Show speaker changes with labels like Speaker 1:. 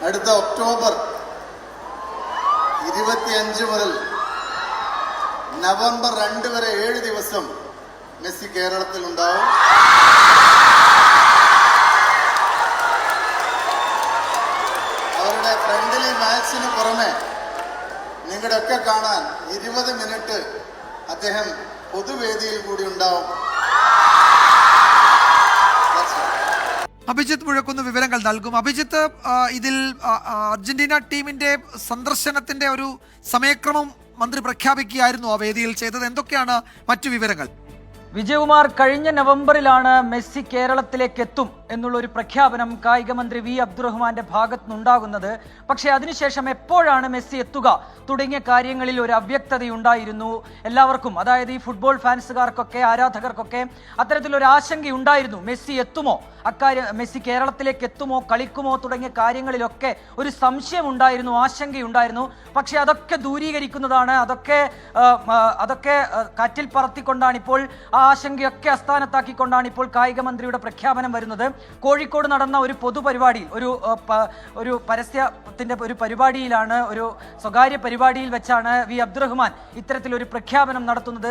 Speaker 1: അടുത്ത ഒക്ടോബർ 25 മുതൽ നവംബർ 2 വരെ 7 ദിവസം മെസ്സി കേരളത്തിൽ ഉണ്ടാവും. അവരുടെ ഫ്രണ്ട്ലി മാച്ചിന് പുറമെ നിങ്ങളുടെയൊക്കെ കാണാൻ 20 മിനിറ്റ് അദ്ദേഹം പൊതുവേദിയിൽ കൂടി ഉണ്ടാവും.
Speaker 2: അഭിജിത്ത് മുഴക്കുന്ന വിവരങ്ങൾ നൽകും. അഭിജിത്ത്, ഇതിൽ അർജന്റീന ടീമിന്റെ സന്ദർശനത്തിന്റെ ഒരു സമയക്രമം മന്ത്രി പ്രഖ്യാപിക്കുകയായിരുന്നു ആ വേദിയിൽ ചെയ്തത്. എന്തൊക്കെയാണ് മറ്റു വിവരങ്ങൾ?
Speaker 3: വിജയകുമാർ, കഴിഞ്ഞ നവംബറിലാണ് മെസ്സി കേരളത്തിലേക്ക് എത്തും എന്നുള്ളൊരു പ്രഖ്യാപനം കായിക മന്ത്രി വി അബ്ദുറഹ്മാന്റെ ഭാഗത്തു നിന്നുണ്ടാകുന്നത്. പക്ഷേ അതിനുശേഷം എപ്പോഴാണ് മെസ്സി എത്തുക തുടങ്ങിയ കാര്യങ്ങളിൽ ഒരു അവ്യക്തതയുണ്ടായിരുന്നു എല്ലാവർക്കും. അതായത് ഈ ഫുട്ബോൾ ഫാൻസുകാർക്കൊക്കെ, ആരാധകർക്കൊക്കെ അത്തരത്തിലൊരു ആശങ്കയുണ്ടായിരുന്നു. മെസ്സി എത്തുമോ, മെസ്സി കേരളത്തിലേക്ക് എത്തുമോ, കളിക്കുമോ തുടങ്ങിയ കാര്യങ്ങളിലൊക്കെ ഒരു സംശയം ഉണ്ടായിരുന്നു, ആശങ്കയുണ്ടായിരുന്നു. പക്ഷെ അതൊക്കെ ദൂരീകരിക്കുന്നതാണ്, അതൊക്കെ കാറ്റിൽ പറത്തിക്കൊണ്ടാണ് ഇപ്പോൾ, ആ ആശങ്കയൊക്കെ അസ്ഥാനത്താക്കിക്കൊണ്ടാണ് ഇപ്പോൾ കായിക മന്ത്രിയുടെ പ്രഖ്യാപനം വരുന്നത്. കോഴിക്കോട് നടന്ന ഒരു പൊതുപരിപാടിയിൽ, ഒരു പരസ്യത്തിന്റെ ഒരു പരിപാടിയിലാണ്, ഒരു സ്വകാര്യ പരിപാടിയിൽ വെച്ചാണ് വി അബ്ദുറഹ്മാൻ ഇത്തരത്തിലൊരു പ്രഖ്യാപനം നടത്തുന്നത്.